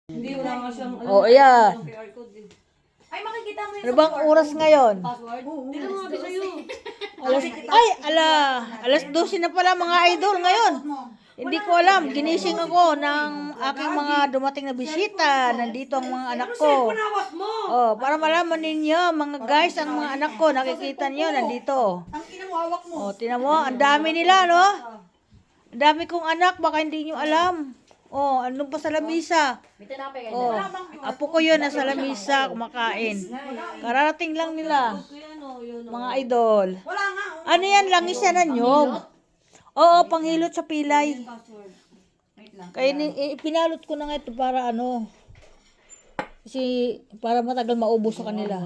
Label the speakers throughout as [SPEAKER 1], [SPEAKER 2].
[SPEAKER 1] Hindi, wala nga siyang
[SPEAKER 2] Oh, ayan.
[SPEAKER 1] QR code eh.
[SPEAKER 3] Ay, makikita mo yun
[SPEAKER 2] Ano bang oras ngayon?
[SPEAKER 1] Password? Hindi na mga sa'yo.
[SPEAKER 2] Alas 12 na pala mga idol ngayon. Hindi ko alam, ginising ako ng aking mga dumating na bisita. Nandito ang mga anak ko.
[SPEAKER 1] Panawas mo!
[SPEAKER 2] Oh, para malaman ninyo, mga guys, ang mga anak ko, nakikita niyo nandito.
[SPEAKER 3] Ang ina mo, hawak mo.
[SPEAKER 2] Oh, tinan mo, ang dami nila, no? Ang dami kong anak, baka hindi niyo alam. Oh, ano pa sa lamisa? Oh, apo ko yun nasa lamisa kumakain. Kararating lang nila, mga idol.
[SPEAKER 3] Wala nga.
[SPEAKER 2] Ano yan, langis yan na nyog? Oo, panghilot sa pilay.
[SPEAKER 3] Wait lang.
[SPEAKER 2] Kaya ipinalot ko na nga ito para ano. Kasi para matagal maubos sa kanila.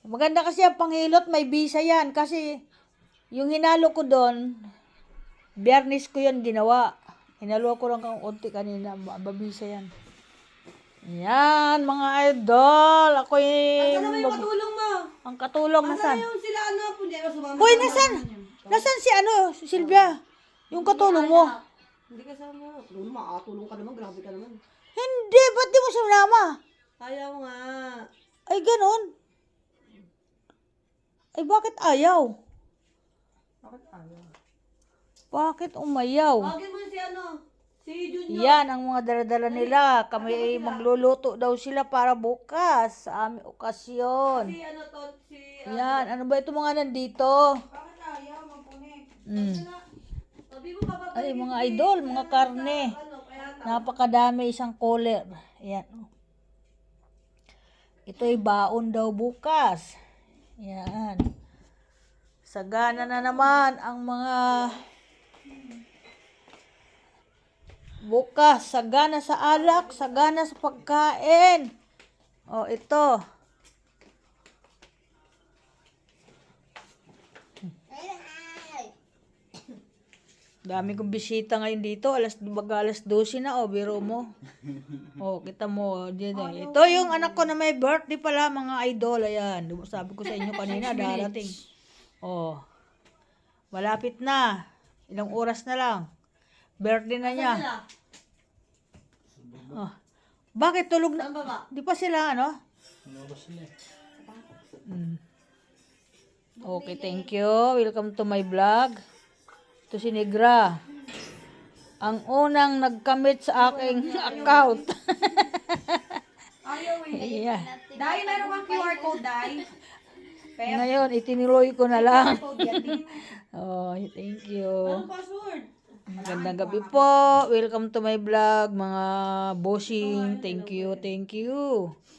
[SPEAKER 2] Maganda kasi ang panghilot, may bisa yan. Kasi yung hinalo ko doon, Biyernes ko yan ginawa. Hinalo ko lang kang unti kanina, mabisa yan. Yan, mga idol. Ako
[SPEAKER 1] Ano ba yung katulong mo?
[SPEAKER 2] ang katulong nasan?
[SPEAKER 1] Yung sila ano, punjero sumama.
[SPEAKER 2] Hoy, nasan? Nasan si ano, si Silvia? Yung katulong mo.
[SPEAKER 1] Hindi ka sama. Tulong, makakatulong ka naman, grabe ka naman.
[SPEAKER 2] Hindi, ba't di mo sinama?
[SPEAKER 1] Ayaw nga.
[SPEAKER 2] Ay, ganon. Ay, bakit ayaw?
[SPEAKER 1] Bakit ayaw?
[SPEAKER 2] Bakit umayaw?
[SPEAKER 1] Tawagin mo si ano, si Junior.
[SPEAKER 2] Yan ang mga daladala nila. Kami ay magluluto daw sila para bukas sa aming okasyon.
[SPEAKER 1] Si ano to, si...
[SPEAKER 2] Yan, ano ba ito mga nandito?
[SPEAKER 3] Bakit ayaw magpunik?
[SPEAKER 1] Sabi mo bababa.
[SPEAKER 2] Ay, mga idol, mga karne.
[SPEAKER 1] Ano, kaya
[SPEAKER 2] Napakadami, isang cooler. Ayan. Ito'y baon daw bukas. Yan. Sagana na naman ang mga bukas. Sagana sa alak, sagana sa pagkain. O, ito. Dami kong bisita ngayon dito. Alas 12 na. O, biro mo. O, kita mo. Ito yung anak ko na may birthday pala, mga idol. Ayan. Sabi ko sa inyo kanina, darating. O. Malapit na. Ilang oras na lang. Birthday na niya. Oh. Bakit tulog na? Di pa sila, ano? Okay, thank you. Welcome to my vlog. Ito si Negra. Ang unang nag-commit sa aking account.
[SPEAKER 3] Ayaw eh.
[SPEAKER 2] Yeah.
[SPEAKER 3] Dahil meron kang QR code, Dai.
[SPEAKER 2] Ngayon, itiniloy ko na lang.
[SPEAKER 3] Code yan.
[SPEAKER 2] Oh, thank you.
[SPEAKER 1] password.
[SPEAKER 2] Magandang gabi po. Welcome to my vlog, mga bossing. Thank you, thank you.